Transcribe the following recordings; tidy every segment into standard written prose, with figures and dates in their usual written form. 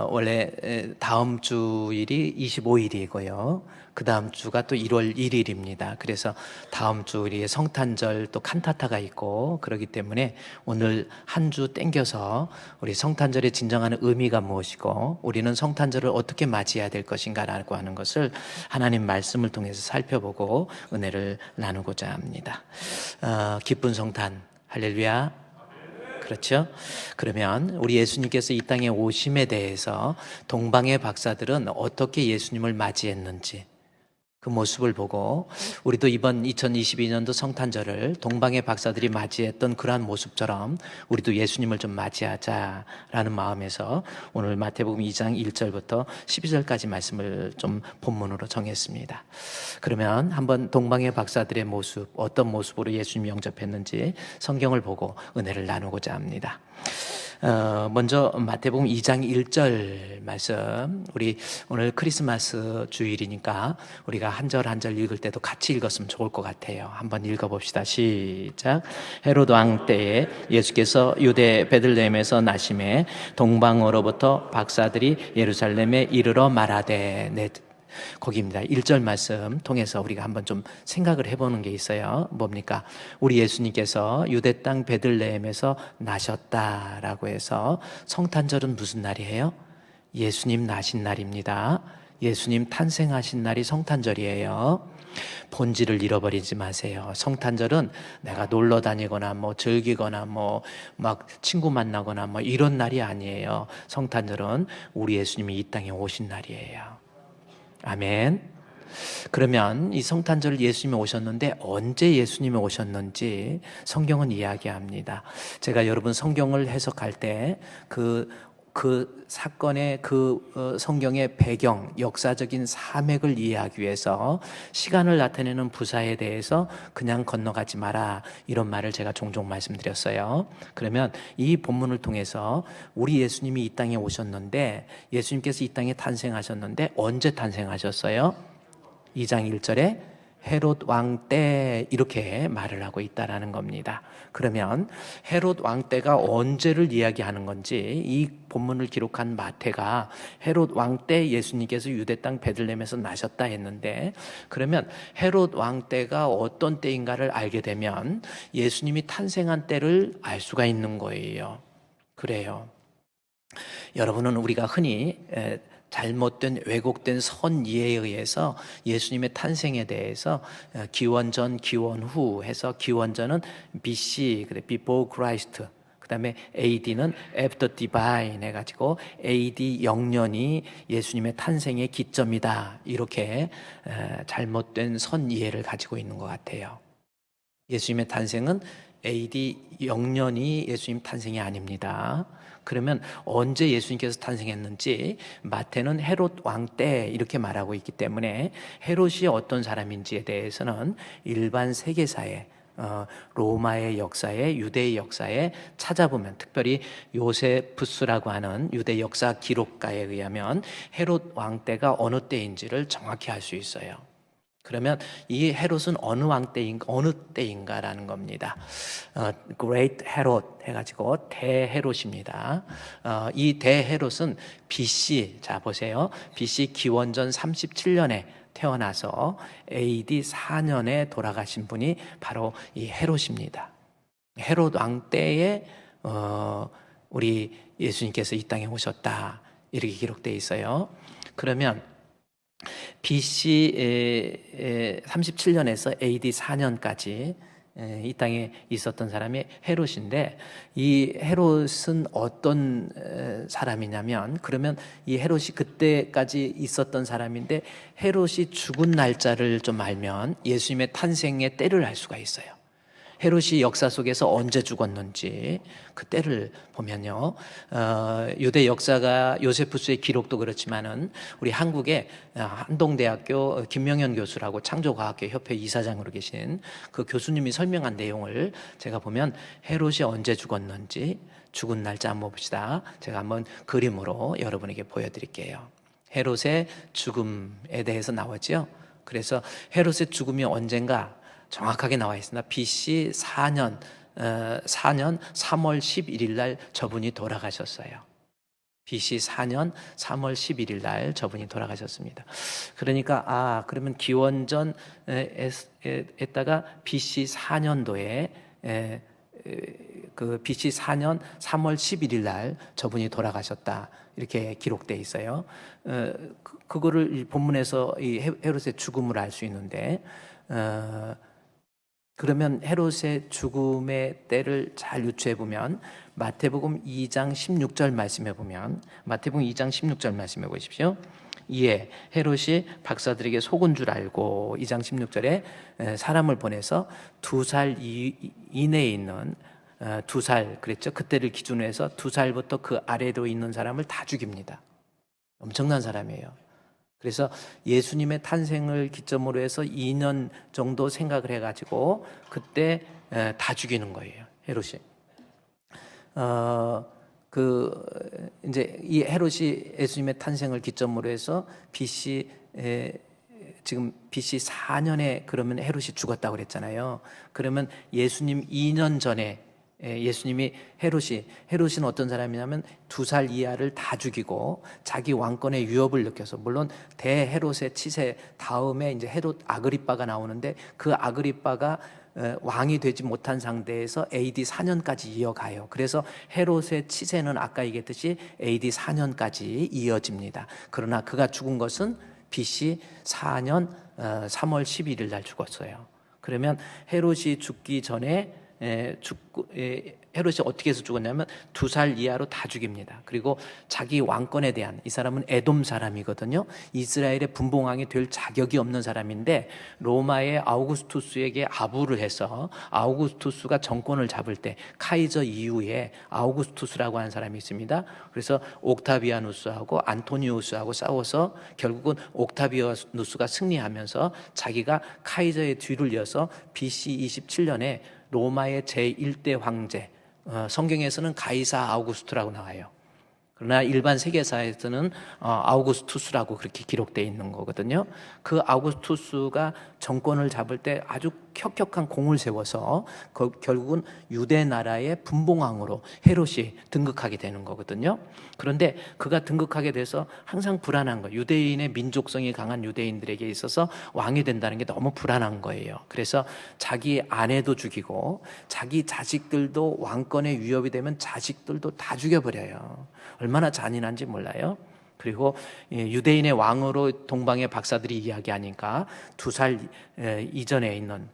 원래 다음 주일이 25일이고요. 그 다음 주가 또 1월 1일입니다. 그래서 다음 주 우리의 성탄절 또 칸타타가 있고 그렇기 때문에 오늘 한 주 땡겨서 우리 성탄절의 진정한 의미가 무엇이고 우리는 성탄절을 어떻게 맞이해야 될 것인가라고 하는 것을 하나님 말씀을 통해서 살펴보고 은혜를 나누고자 합니다. 기쁜 성탄 할렐루야. 그렇죠? 그러면 우리 예수님께서 이 땅에 오심에 대해서 동방의 박사들은 어떻게 예수님을 맞이했는지 그 모습을 보고 우리도 이번 2022년도 성탄절을 동방의 박사들이 맞이했던 그러한 모습처럼 우리도 예수님을 좀 맞이하자라는 마음에서 오늘 마태복음 2장 1절부터 12절까지 말씀을 좀 본문으로 정했습니다. 그러면 한번 동방의 박사들의 모습, 어떤 모습으로 예수님 영접했는지 성경을 보고 은혜를 나누고자 합니다. 먼저 마태복음 2장 1절 말씀, 우리 오늘 크리스마스 주일이니까 우리가 한 절 한 절 읽을 때도 같이 읽었으면 좋을 것 같아요. 한번 읽어봅시다. 시작. 헤롯 왕 때에 예수께서 유대 베들레헴에서 나심에 동방으로부터 박사들이 예루살렘에 이르러 말하되. 거기입니다. 1절 말씀 통해서 우리가 한번 좀 생각을 해보는 게 있어요. 뭡니까? 우리 예수님께서 유대 땅 베들레헴에서 나셨다라고 해서 성탄절은 무슨 날이에요? 예수님 나신 날입니다. 예수님 탄생하신 날이 성탄절이에요. 본질을 잃어버리지 마세요. 성탄절은 내가 놀러 다니거나 즐기거나 막 친구 만나거나 이런 날이 아니에요. 성탄절은 우리 예수님이 이 땅에 오신 날이에요. 아멘. 그러면 이 성탄절 예수님이 오셨는데 언제 예수님이 오셨는지 성경은 이야기합니다. 제가 여러분 성경을 해석할 때 그 사건의 성경의 배경, 역사적인 사맥을 이해하기 위해서 시간을 나타내는 부사에 대해서 그냥 건너가지 마라, 이런 말을 제가 종종 말씀드렸어요. 그러면 이 본문을 통해서 우리 예수님이 이 땅에 오셨는데, 예수님께서 이 땅에 탄생하셨는데 언제 탄생하셨어요? 2장 1절에 헤롯 왕 때, 이렇게 말을 하고 있다라는 겁니다. 그러면 헤롯 왕 때가 언제를 이야기하는 건지 이 본문을 기록한 마태가 헤롯 왕 때 예수님께서 유대 땅 베들레헴에서 나셨다 했는데, 그러면 헤롯 왕 때가 어떤 때인가를 알게 되면 예수님이 탄생한 때를 알 수가 있는 거예요. 그래요. 여러분은 우리가 흔히 잘못된 왜곡된 선이해에 의해서 예수님의 탄생에 대해서 기원전, 기원후 해서 기원전은 BC, Before Christ, 그 다음에 AD는 After Divine 해가지고 AD 0년이 예수님의 탄생의 기점이다, 이렇게 잘못된 선이해를 가지고 있는 것 같아요. 예수님의 탄생은 AD 0년이 예수님 탄생이 아닙니다. 그러면 언제 예수님께서 탄생했는지 마태는 헤롯 왕 때 이렇게 말하고 있기 때문에 헤롯이 어떤 사람인지에 대해서는 일반 세계사에, 로마의 역사에, 유대의 역사에 찾아보면, 특별히 요세푸스라고 하는 유대 역사 기록가에 의하면 헤롯 왕 때가 어느 때인지를 정확히 알 수 있어요. 그러면 이 헤롯은 어느 왕 때인가, 어느 때인가라는 겁니다. Great Herod 해가지고 대헤롯입니다. 이 대헤롯은 BC, 자 보세요. BC 기원전 37년에 태어나서 AD 4년에 돌아가신 분이 바로 이 헤롯입니다. 헤롯 왕 때에 우리 예수님께서 이 땅에 오셨다, 이렇게 기록되어 있어요. 그러면 BC 37년에서 AD 4년까지 이 땅에 있었던 사람이 헤롯인데, 이 헤롯은 어떤 사람이냐면, 그러면 이 헤롯이 그때까지 있었던 사람인데 헤롯이 죽은 날짜를 좀 알면 예수님의 탄생의 때를 알 수가 있어요. 헤롯이 역사 속에서 언제 죽었는지 그 때를 보면요, 유대 역사가 요세푸스의 기록도 그렇지만은 우리 한국의 한동대학교 김명현 교수라고 창조과학계 협회 이사장으로 계신 그 교수님이 설명한 내용을 제가 보면 헤롯이 언제 죽었는지 죽은 날짜 한번 봅시다. 제가 한번 그림으로 여러분에게 보여드릴게요. 헤롯의 죽음에 대해서 나오죠. 그래서 헤롯의 죽음이 언젠가 정확하게 나와 있습니다. BC 4년 3월 11일 날 저분이 돌아가셨어요. BC 4년 3월 11일 날 저분이 돌아가셨습니다. 그러니까 그러면 기원전 에다가 BC 4년도에 그 BC 4년 3월 11일 날 저분이 돌아가셨다, 이렇게 기록되어 있어요. 그거를 본문에서 이 헤롯의 죽음을 알 수 있는데, 그러면 헤롯의 죽음의 때를 잘 유추해 보면 마태복음 2장 16절 말씀해 보면, 마태복음 2장 16절 말씀해 보십시오. 이에 헤롯이 박사들에게 속은 줄 알고 2장 16절에 사람을 보내서 2살 이내에 있는 2살 그랬죠. 그때를 기준으로 해서 2살부터 그 아래로 있는 사람을 다 죽입니다. 엄청난 사람이에요. 그래서 예수님의 탄생을 기점으로 해서 2년 정도 생각을 해가지고 그때 다 죽이는 거예요, 헤롯이. 이제 이 헤롯이 예수님의 탄생을 기점으로 해서 지금 BC 4년에 그러면 헤롯이 죽었다고 그랬잖아요. 그러면 예수님 2년 전에 헤롯은 어떤 사람이냐면 2살 이하를 다 죽이고 자기 왕권의 위협을 느껴서, 물론 대헤롯의 치세 다음에 이제 헤롯 아그리빠가 나오는데, 그 아그리빠가 왕이 되지 못한 상태에서 AD 4년까지 이어가요. 그래서 헤롯의 치세는 아까 얘기했듯이 AD 4년까지 이어집니다. 그러나 그가 죽은 것은 BC 4년 3월 11일 날 죽었어요. 그러면 헤롯이 죽기 전에 헤롯이 어떻게 해서 죽었냐면 2살 이하로 다 죽입니다. 그리고 자기 왕권에 대한, 이 사람은 에돔 사람이거든요. 이스라엘의 분봉왕이 될 자격이 없는 사람인데 로마의 아우구스투스에게 아부를 해서 아우구스투스가 정권을 잡을 때 카이저 이후에 아우구스투스라고 하는 사람이 있습니다. 그래서 옥타비아누스하고 안토니우스하고 싸워서 결국은 옥타비아누스가 승리하면서 자기가 카이저의 뒤를 이어서 BC 27년에 로마의 제1대 황제, 성경에서는 가이사 아우구스투라고 나와요. 그러나 일반 세계사에서는 아우구스투스라고 그렇게 기록되어 있는 거거든요. 그 아우구스투스가 정권을 잡을 때 아주 혁혁한 공을 세워서 결국은 유대 나라의 분봉왕으로 헤롯이 등극하게 되는 거거든요. 그런데 그가 등극하게 돼서 항상 불안한 거예요. 유대인의 민족성이 강한 유대인들에게 있어서 왕이 된다는 게 너무 불안한 거예요. 그래서 자기 아내도 죽이고 자기 자식들도 왕권의 위협이 되면 자식들도 다 죽여버려요. 얼마나 잔인한지 몰라요. 그리고 유대인의 왕으로 동방의 박사들이 이야기하니까 2살 이전에 있는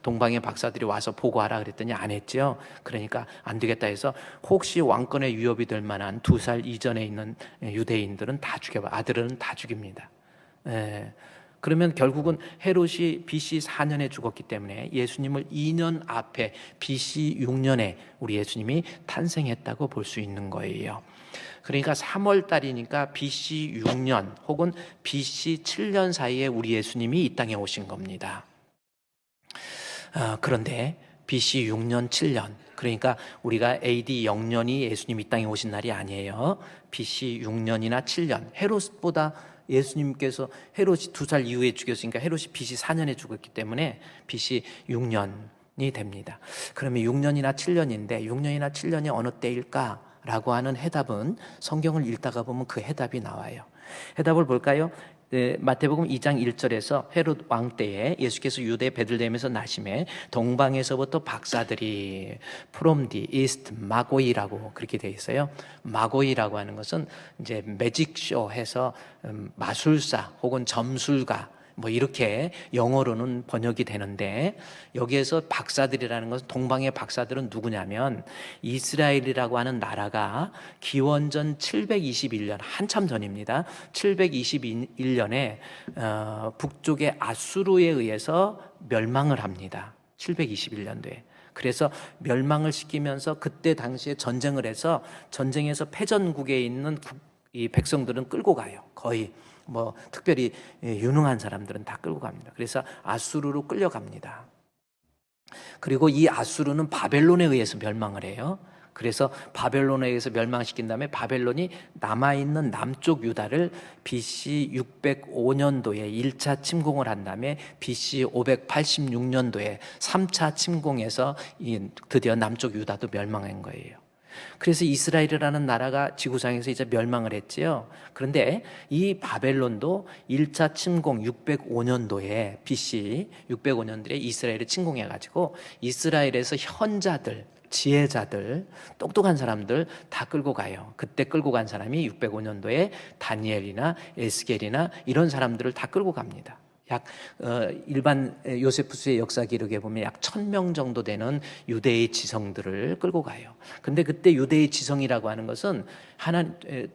동방의 박사들이 와서 보고하라 그랬더니 안 했죠. 그러니까 안 되겠다 해서 혹시 왕권의 위협이 될 만한 2살 이전에 있는 유대인들은 다 죽여봐, 아들은 다 죽입니다. 그러면 결국은 헤롯이 BC 4년에 죽었기 때문에 예수님을 2년 앞에 BC 6년에 우리 예수님이 탄생했다고 볼 수 있는 거예요. 그러니까 3월 달이니까 BC 6년 혹은 BC 7년 사이에 우리 예수님이 이 땅에 오신 겁니다. 그런데 BC 6년, 7년, 그러니까 우리가 AD 0년이 예수님이 이 땅에 오신 날이 아니에요. BC 6년이나 7년, 헤롯보다 예수님께서 헤롯이 2살 이후에 죽였으니까 헤롯이 BC 4년에 죽었기 때문에 BC 6년이 됩니다. 그러면 6년이나 7년인데 6년이나 7년이 어느 때일까? 라고 하는 해답은 성경을 읽다가 보면 그 해답이 나와요. 해답을 볼까요? 마태복음 2장 1절에서 헤롯 왕 때에 예수께서 유대 베들레헴에서 나심에 동방에서부터 박사들이 from the east 마고이라고 그렇게 되어 있어요. 마고이라고 하는 것은 이제 매직쇼 해서 마술사 혹은 점술가 뭐 이렇게 영어로는 번역이 되는데, 여기에서 박사들이라는 것은 동방의 박사들은 누구냐면 이스라엘이라고 하는 나라가 기원전 721년 한참 전입니다. 721년에 북쪽의 아수르에 의해서 멸망을 합니다. 721년도에. 그래서 멸망을 시키면서 그때 당시에 전쟁을 해서 전쟁에서 패전국에 있는 이 백성들은 끌고 가요. 거의 뭐 특별히 유능한 사람들은 다 끌고 갑니다. 그래서 아수르로 끌려갑니다. 그리고 이 아수르는 바벨론에 의해서 멸망을 해요. 그래서 바벨론에 의해서 멸망시킨 다음에 바벨론이 남아있는 남쪽 유다를 BC 605년도에 1차 침공을 한 다음에 BC 586년도에 3차 침공해서 드디어 남쪽 유다도 멸망한 거예요. 그래서 이스라엘이라는 나라가 지구상에서 이제 멸망을 했지요. 그런데 이 바벨론도 1차 침공 605년도에 BC 605년도에 이스라엘을 침공해가지고 이스라엘에서 현자들, 지혜자들, 똑똑한 사람들 다 끌고 가요. 그때 끌고 간 사람이 605년도에 다니엘이나 에스겔이나 이런 사람들을 다 끌고 갑니다. 일반 요세푸스의 역사 기록에 보면 약 1000명 정도 되는 유대의 지성들을 끌고 가요. 근데 그때 유대의 지성이라고 하는 것은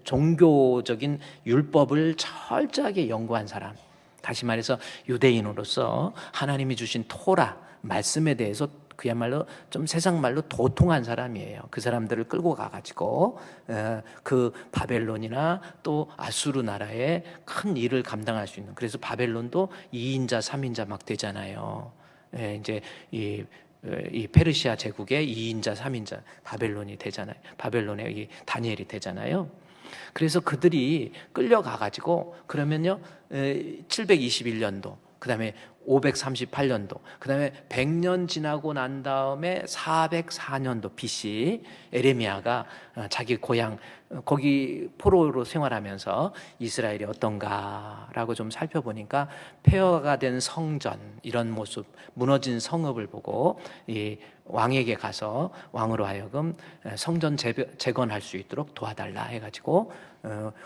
종교적인 율법을 철저하게 연구한 사람, 다시 말해서 유대인으로서 하나님이 주신 토라 말씀에 대해서 그야말로 좀 세상 말로 도통한 사람이에요. 그 사람들을 끌고 가가지고 그 바벨론이나 또 아수르 나라의 큰 일을 감당할 수 있는, 그래서 바벨론도 2인자 3인자 막 되잖아요. 이제 이 페르시아 제국의 2인자 3인자 바벨론이 되잖아요. 바벨론의 이 다니엘이 되잖아요. 그래서 그들이 끌려가가지고 그러면요 721년도, 그 다음에 538년도, 그 다음에 100년 지나고 난 다음에 404년도 BC 에레미야가 자기 고향 거기 포로로 생활하면서 이스라엘이 어떤가라고 좀 살펴보니까 폐허가 된 성전, 이런 모습, 무너진 성읍을 보고 이 왕에게 가서 왕으로 하여금 성전 재건할 수 있도록 도와달라 해가지고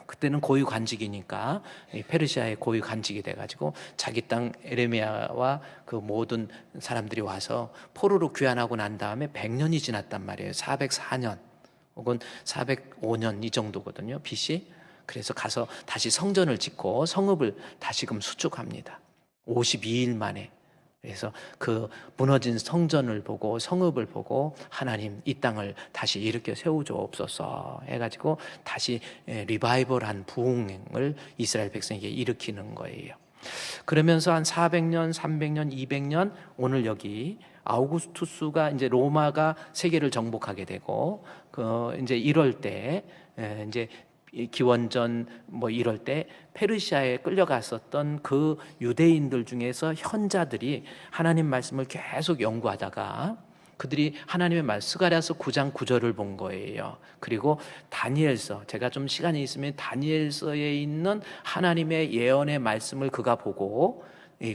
그때는 고유 관직이니까 페르시아의 고유 관직이 돼가지고 자기 땅 에레미야와 그 모든 사람들이 와서 포로로 귀환하고 난 다음에 100년이 지났단 말이에요. 404년 혹은 405년 이 정도거든요, BC. 그래서 가서 다시 성전을 짓고 성읍을 다시금 수축합니다. 52일 만에. 그래서 그 무너진 성전을 보고 성읍을 보고 하나님 이 땅을 다시 일으켜 세우주옵소서 해가지고 다시 리바이벌한 부흥을 이스라엘 백성에게 일으키는 거예요. 그러면서 한 400년, 300년, 200년, 오늘 여기 아우구스투스가 이제 로마가 세계를 정복하게 되고 그 이제 이럴 때 이제 기원전 뭐 이럴 때 페르시아에 끌려갔었던 그 유대인들 중에서 현자들이 하나님 말씀을 계속 연구하다가 그들이 하나님의 말씀 스가랴서 9장 9절을 본 거예요. 그리고 다니엘서, 제가 좀 시간이 있으면 다니엘서에 있는 하나님의 예언의 말씀을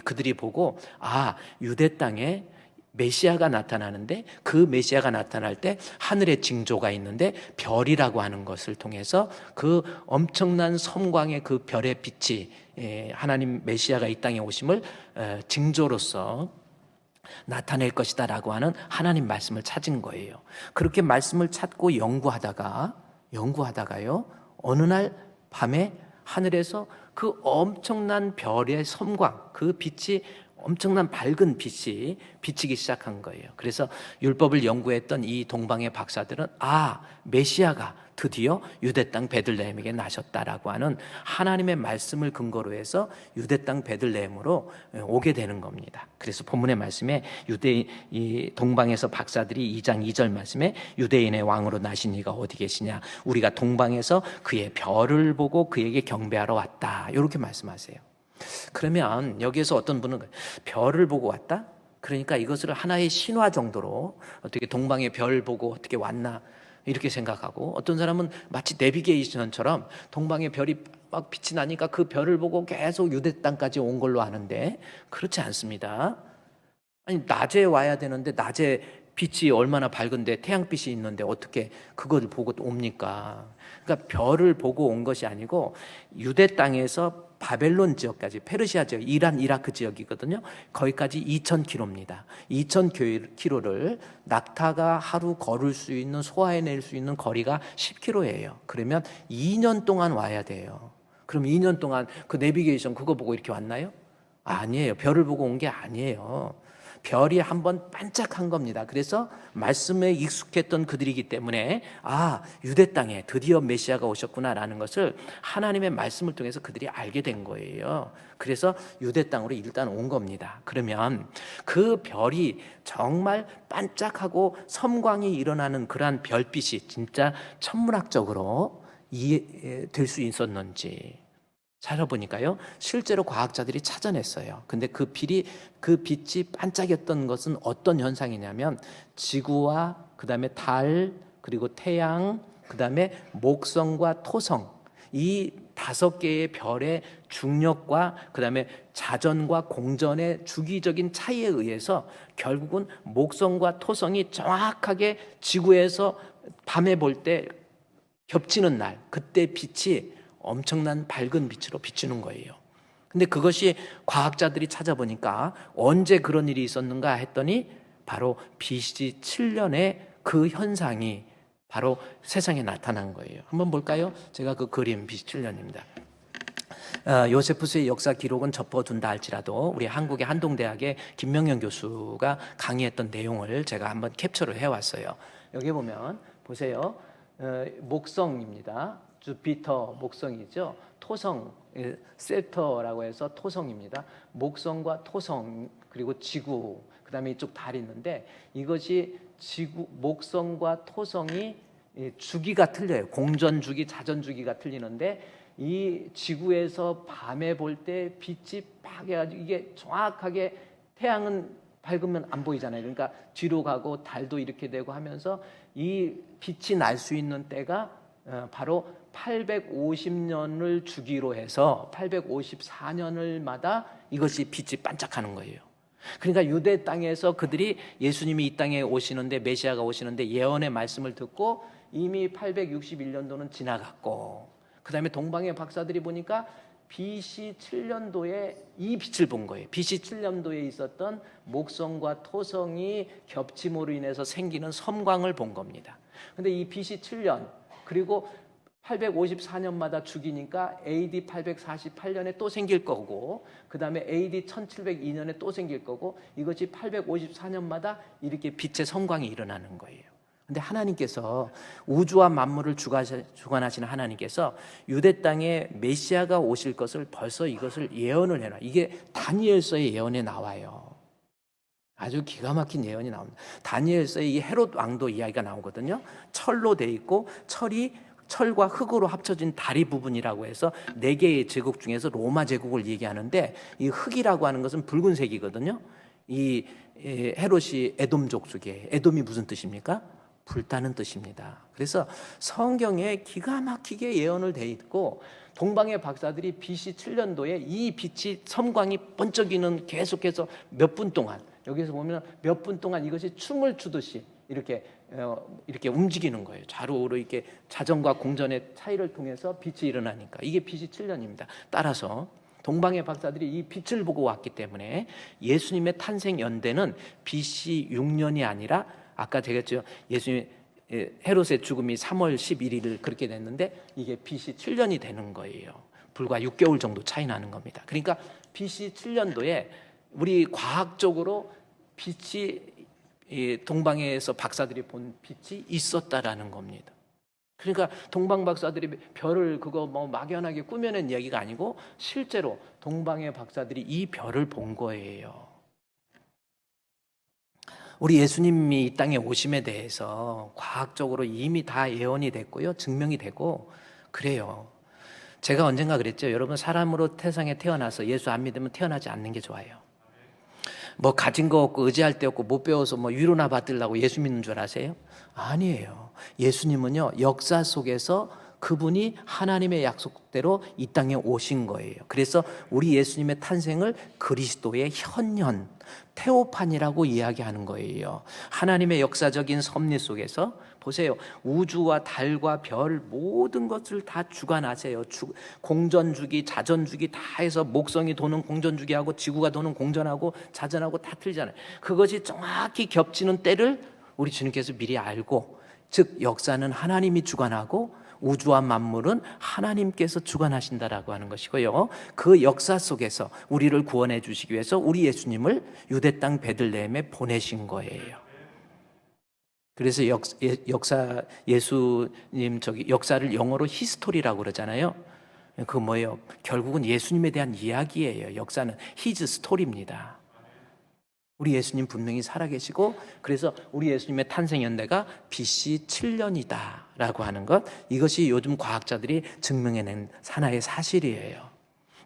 그들이 보고 유대 땅에 메시아가 나타나는데 그 메시아가 나타날 때 하늘에 징조가 있는데 별이라고 하는 것을 통해서 그 엄청난 섬광의 그 별의 빛이 하나님 메시아가 이 땅에 오심을 징조로서 나타낼 것이다 라고 하는 하나님 말씀을 찾은 거예요. 그렇게 말씀을 찾고 연구하다가요 어느 날 밤에 하늘에서 그 엄청난 별의 섬광, 그 빛이 엄청난 밝은 빛이 비치기 시작한 거예요. 그래서 율법을 연구했던 이 동방의 박사들은 메시아가 드디어 유대 땅 베들레헴에게 나셨다라고 하는 하나님의 말씀을 근거로 해서 유대 땅 베들레헴으로 오게 되는 겁니다. 그래서 본문의 말씀에 이 동방에서 박사들이 2장 2절 말씀에 유대인의 왕으로 나신 이가 어디 계시냐, 우리가 동방에서 그의 별을 보고 그에게 경배하러 왔다, 이렇게 말씀하세요. 그러면 여기에서 어떤 분은 별을 보고 왔다? 그러니까 이것을 하나의 신화 정도로 어떻게 동방의 별 보고 어떻게 왔나 이렇게 생각하고, 어떤 사람은 마치 내비게이션처럼 동방의 별이 막 빛이 나니까 그 별을 보고 계속 유대 땅까지 온 걸로 아는데 그렇지 않습니다. 아니 낮에 와야 되는데 낮에 빛이 얼마나 밝은데 태양빛이 있는데 어떻게 그걸 보고 옵니까? 그러니까 별을 보고 온 것이 아니고 유대 땅에서 바벨론 지역까지, 페르시아 지역, 이란, 이라크 지역이거든요. 거기까지 2000km입니다. 2000km를 낙타가 하루 걸을 수 있는, 소화해낼 수 있는 거리가 10km예요. 그러면 2년 동안 와야 돼요. 그럼 2년 동안 그 내비게이션 그거 보고 이렇게 왔나요? 아니에요. 별을 보고 온 게 아니에요. 별이 한번 반짝한 겁니다. 그래서 말씀에 익숙했던 그들이기 때문에 유대 땅에 드디어 메시아가 오셨구나라는 것을 하나님의 말씀을 통해서 그들이 알게 된 거예요. 그래서 유대 땅으로 일단 온 겁니다. 그러면 그 별이 정말 반짝하고 섬광이 일어나는 그러한 별빛이 진짜 천문학적으로 이해될 수 있었는지 찾아보니까요, 실제로 과학자들이 찾아냈어요. 근데 그 빛이 반짝였던 것은 어떤 현상이냐면 지구와 그 다음에 달, 그리고 태양, 그 다음에 목성과 토성, 이 5개의 별의 중력과 그 다음에 자전과 공전의 주기적인 차이에 의해서 결국은 목성과 토성이 정확하게 지구에서 밤에 볼 때 겹치는 날, 그때 빛이 엄청난 밝은 빛으로 비추는 거예요. 근데 그것이 과학자들이 찾아보니까 언제 그런 일이 있었는가 했더니 바로 BC 7년에 그 현상이 바로 세상에 나타난 거예요. 한번 볼까요? 제가 그 그림 BC 7년입니다. 요세푸스의 역사 기록은 접어둔다 할지라도 우리 한국의 한동대학의 김명현 교수가 강의했던 내용을 제가 한번 캡처를 해왔어요. 여기 보면 보세요. 목성입니다. 주피터 목성이죠. 토성, 세터라고 해서 토성입니다. 목성과 토성, 그리고 지구, 그 다음에 이쪽 달이 있는데 이것이 지구, 목성과 토성이 주기가 틀려요. 공전 주기, 자전 주기가 틀리는데 이 지구에서 밤에 볼 때 빛이 팍 해가지고 이게 정확하게 태양은 밝으면 안 보이잖아요. 그러니까 뒤로 가고 달도 이렇게 되고 하면서 이 빛이 날 수 있는 때가 바로 850년을 주기로 해서 854년을마다 이것이 빛이 반짝하는 거예요. 그러니까 유대 땅에서 그들이 예수님이 이 땅에 오시는데, 메시아가 오시는데 예언의 말씀을 듣고 이미 861년도는 지나갔고, 그 다음에 동방의 박사들이 보니까 BC 7년도에 이 빛을 본 거예요. BC 7년도에 있었던 목성과 토성이 겹침으로 인해서 생기는 섬광을 본 겁니다. 근데 이 BC 7년 그리고 854년마다 죽이니까 AD 848년에 또 생길 거고, 그 다음에 AD 1702년에 또 생길 거고, 이것이 854년마다 이렇게 빛의 섬광이 일어나는 거예요. 근데 하나님께서 우주와 만물을 주관하시는 하나님께서 유대 땅에 메시아가 오실 것을 벌써 이것을 예언을 해놔. 이게 다니엘서의 예언에 나와요. 아주 기가 막힌 예언이 나옵니다. 다니엘서의 이 헤롯 왕도 이야기가 나오거든요. 철로 돼 있고 철과 흑으로 합쳐진 다리 부분이라고 해서 4개의 제국 중에서 로마 제국을 얘기하는데, 이 흑이라고 하는 것은 붉은색이거든요. 이 헤롯이 에돔족 속에, 에돔이 무슨 뜻입니까? 불타는 뜻입니다. 그래서 성경에 기가 막히게 예언을 돼 있고, 동방의 박사들이 BC 7년도에 이 빛이 섬광이 번쩍이는 계속해서 몇 분 동안, 여기서 보면 몇 분 동안 이것이 춤을 추듯이 이렇게 움직이는 거예요. 좌우로 이렇게 자전과 공전의 차이를 통해서 빛이 일어나니까 이게 BC 7년입니다. 따라서 동방의 박사들이 이 빛을 보고 왔기 때문에 예수님의 탄생 연대는 BC 6년이 아니라, 아까 제가 했죠, 예수님 헤롯의 죽음이 3월 11일 그렇게 됐는데 이게 BC 7년이 되는 거예요. 불과 6개월 정도 차이 나는 겁니다. 그러니까 BC 7년도에 우리 과학적으로 빛이, 동방에서 박사들이 본 빛이 있었다라는 겁니다. 그러니까 동방 박사들이 별을 그거 뭐 막연하게 꾸며낸 이야기가 아니고 실제로 동방의 박사들이 이 별을 본 거예요. 우리 예수님이 이 땅에 오심에 대해서 과학적으로 이미 다 예언이 됐고요, 증명이 되고 그래요. 제가 언젠가 그랬죠. 여러분, 사람으로 세상에 태어나서 예수 안 믿으면 태어나지 않는 게 좋아요. 뭐 가진 거 없고 의지할 데 없고 못 배워서 뭐 위로나 받으려고 예수 믿는 줄 아세요? 아니에요. 예수님은요, 역사 속에서 그분이 하나님의 약속대로 이 땅에 오신 거예요. 그래서 우리 예수님의 탄생을 그리스도의 현현, 테오판이라고 이야기하는 거예요. 하나님의 역사적인 섭리 속에서 보세요. 우주와 달과 별 모든 것을 다 주관하세요. 공전주기, 자전주기 다 해서 목성이 도는 공전주기하고 지구가 도는 공전하고 자전하고 다 틀리잖아요. 그것이 정확히 겹치는 때를 우리 주님께서 미리 알고, 즉 역사는 하나님이 주관하고 우주와 만물은 하나님께서 주관하신다라고 하는 것이고요. 그 역사 속에서 우리를 구원해 주시기 위해서 우리 예수님을 유대 땅 베들레헴에 보내신 거예요. 그래서 예수님 역사를 영어로 히스토리라고 그러잖아요. 그 뭐예요? 결국은 예수님에 대한 이야기예요. 역사는 히즈 스토리입니다. 우리 예수님 분명히 살아계시고, 그래서 우리 예수님의 탄생 연대가 BC 7년이다라고 하는 것, 이것이 요즘 과학자들이 증명해낸 하나의 사실이에요.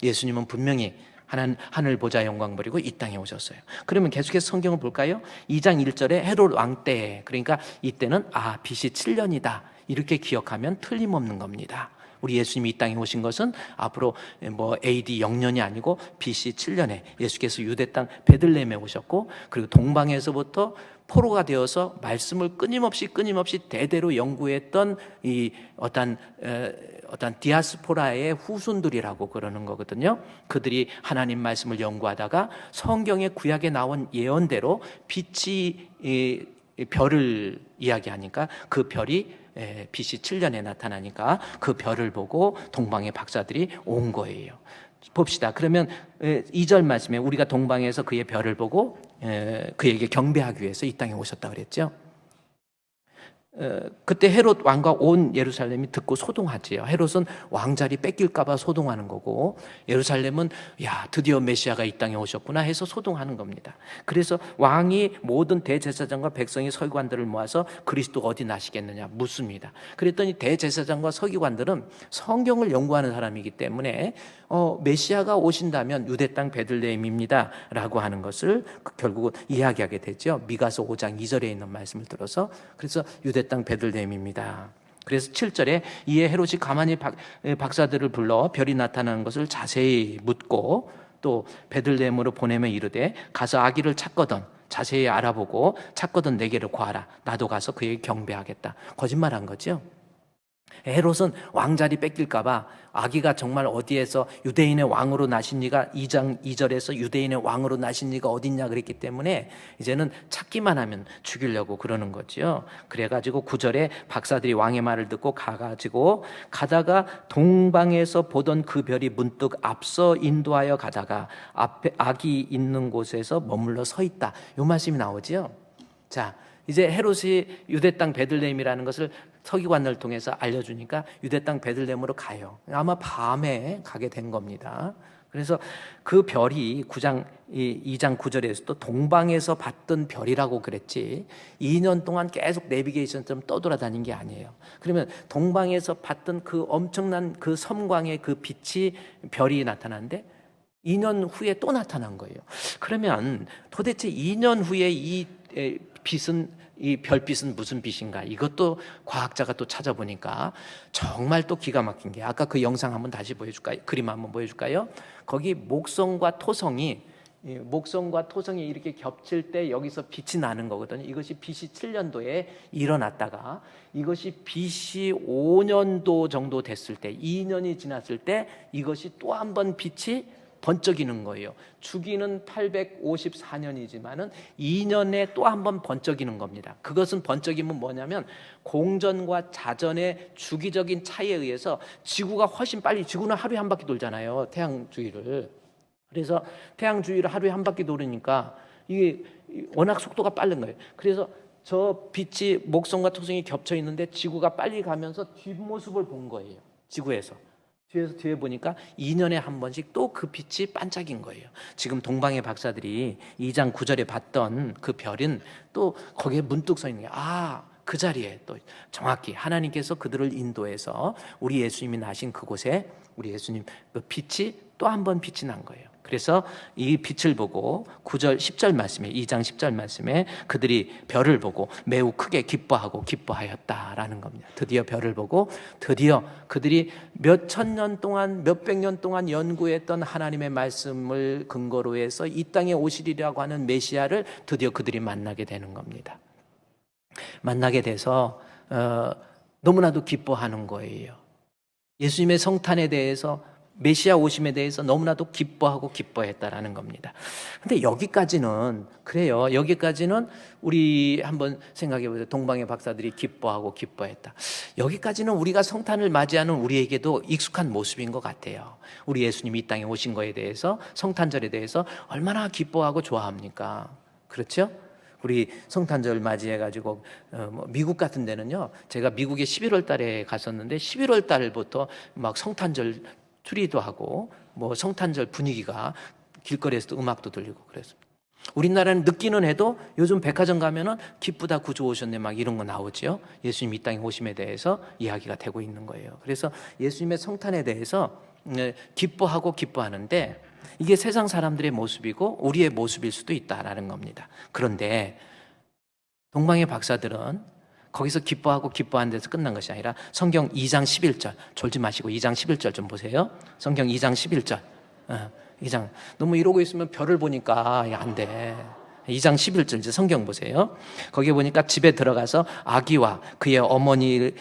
예수님은 분명히 하늘 보좌 영광 버리고 이 땅에 오셨어요. 그러면 계속해서 성경을 볼까요? 2장 1절에 헤롯 왕 때, 그러니까 이때는 BC 7년이다 이렇게 기억하면 틀림없는 겁니다. 우리 예수님이 이 땅에 오신 것은 앞으로 AD 0년이 아니고 BC 7년에 예수께서 유대 땅 베들레헴에 오셨고, 그리고 동방에서부터 포로가 되어서 말씀을 끊임없이 대대로 연구했던 이 어떤 디아스포라의 후손들이라고 그러는 거거든요. 그들이 하나님 말씀을 연구하다가 성경의 구약에 나온 예언대로 빛이 별을 이야기하니까 그 별이 BC 7년에 나타나니까 그 별을 보고 동방의 박사들이 온 거예요. 봅시다. 그러면 2절 말씀에 우리가 동방에서 그의 별을 보고 그에게 경배하기 위해서 이 땅에 오셨다 그랬죠. 그때 헤롯 왕과 온 예루살렘이 듣고 소동하지요. 헤롯은 왕자리 뺏길까 봐 소동하는 거고, 예루살렘은 야 드디어 메시아가 이 땅에 오셨구나 해서 소동하는 겁니다. 그래서 왕이 모든 대제사장과 백성의 서기관들을 모아서 그리스도가 어디 나시겠느냐 묻습니다. 그랬더니 대제사장과 서기관들은 성경을 연구하는 사람이기 때문에 메시아가 오신다면 유대 땅 베들레헴입니다 라고 하는 것을 결국은 이야기하게 되죠. 미가서 5장 2절에 있는 말씀을 들어서, 그래서 유대 땅 베들레헴입니다. 그래서 7절에 이에 헤롯이 가만히 박사들을 불러 별이 나타나는 것을 자세히 묻고, 또 베들레헴으로 보내며 이르되 가서 아기를 찾거든 자세히 알아보고 찾거든 내게로 구하라. 나도 가서 그에게 경배하겠다. 거짓말한 거죠. 헤롯은 왕자리 뺏길까 봐 아기가 정말 어디에서 유대인의 왕으로 나신 이가 2장 2절에서 유대인의 왕으로 나신 이가 어딨냐 그랬기 때문에 이제는 찾기만 하면 죽이려고 그러는 거죠. 그래가지고 9절에 박사들이 왕의 말을 듣고 가다가 동방에서 보던 그 별이 문득 앞서 인도하여 가다가 앞에 아기 있는 곳에서 머물러 서 있다. 이 말씀이 나오죠. 자, 이제 헤롯이 유대 땅 베들레헴이라는 것을 서기관을 통해서 알려주니까 유대 땅 베들레헴으로 가요. 아마 밤에 가게 된 겁니다. 그래서 그 별이 2장 9절에서도 동방에서 봤던 별이라고 그랬지 2년 동안 계속 내비게이션처럼 떠돌아다닌 게 아니에요. 그러면 동방에서 봤던 그 엄청난 그 섬광의 그 빛이 별이 나타났는데 2년 후에 또 나타난 거예요. 그러면 도대체 2년 후에 이 별빛은 무슨 빛인가? 이것도 과학자가 또 찾아보니까 정말 또 기가 막힌 게, 아까 그 영상 한번 다시 보여줄까요? 그림 한번 보여줄까요? 거기 목성과 토성이 이렇게 겹칠 때 여기서 빛이 나는 거거든요. 이것이 BC 7년도에 일어났다가 이것이 BC 5년도 정도 됐을 때, 2년이 지났을 때 이것이 또 한 번 빛이 번쩍이는 거예요. 주기는 854년이지만은 2년에 또 한 번 번쩍이는 겁니다. 그것은 번쩍이면 뭐냐면 공전과 자전의 주기적인 차이에 의해서 지구가 훨씬 빨리, 지구는 하루에 한 바퀴 돌잖아요. 태양 주위를. 그래서 태양 주위를 하루에 한 바퀴 돌으니까 이게 워낙 속도가 빠른 거예요. 그래서 저 빛이 목성과 토성이 겹쳐 있는데 지구가 빨리 가면서 뒷모습을 본 거예요. 지구에서. 뒤에 보니까 2년에 한 번씩 또 그 빛이 반짝인 거예요. 지금 동방의 박사들이 2장 9절에 봤던 그 별은 또 거기에 문득 서 있는 게, 그 자리에 또 정확히 하나님께서 그들을 인도해서 우리 예수님이 나신 그곳에 우리 예수님 그 빛이 또 한 번 빛이 난 거예요. 그래서 이 빛을 보고 9절 10절 말씀에 2장 10절 말씀에 그들이 별을 보고 매우 크게 기뻐하였다라는 겁니다. 드디어 별을 보고 드디어 그들이 몇 천 년 동안 몇백 년 동안 연구했던 하나님의 말씀을 근거로 해서 이 땅에 오시리라고 하는 메시아를 드디어 그들이 만나게 되는 겁니다. 만나게 돼서 너무나도 기뻐하는 거예요. 예수님의 성탄에 대해서, 메시아 오심에 대해서 너무나도 기뻐했다라는 겁니다. 근데 여기까지는 그래요. 여기까지는 우리 한번 생각해 보세요. 동방의 박사들이 기뻐했다. 여기까지는 우리가 성탄을 맞이하는 우리에게도 익숙한 모습인 것 같아요. 우리 예수님이 이 땅에 오신 거에 대해서, 성탄절에 대해서 얼마나 기뻐하고 좋아합니까? 그렇죠? 우리 성탄절 맞이해가지고 미국 같은 데는요, 제가 미국에 11월 달에 갔었는데 11월 달부터 막 성탄절 추리도 하고 뭐 성탄절 분위기가 길거리에서도 음악도 들리고 그랬습니다. 우리나라는 늦기는 해도 요즘 백화점 가면은 기쁘다 구주 오셨네 막 이런 거 나오죠. 예수님 이 땅에 오심에 대해서 이야기가 되고 있는 거예요. 그래서 예수님의 성탄에 대해서 기뻐하는데 이게 세상 사람들의 모습이고 우리의 모습일 수도 있다라는 겁니다. 그런데 동방의 박사들은 거기서 기뻐하고 기뻐하는 데서 끝난 것이 아니라 성경 2장 11절, 졸지 마시고 2장 11절 좀 보세요. 성경 2장 11절. 2장. 너무 이러고 있으면 별을 보니까 안 돼. 2장 11절 이제 성경 보세요. 거기에 보니까 집에 들어가서 아기와 그의 어머니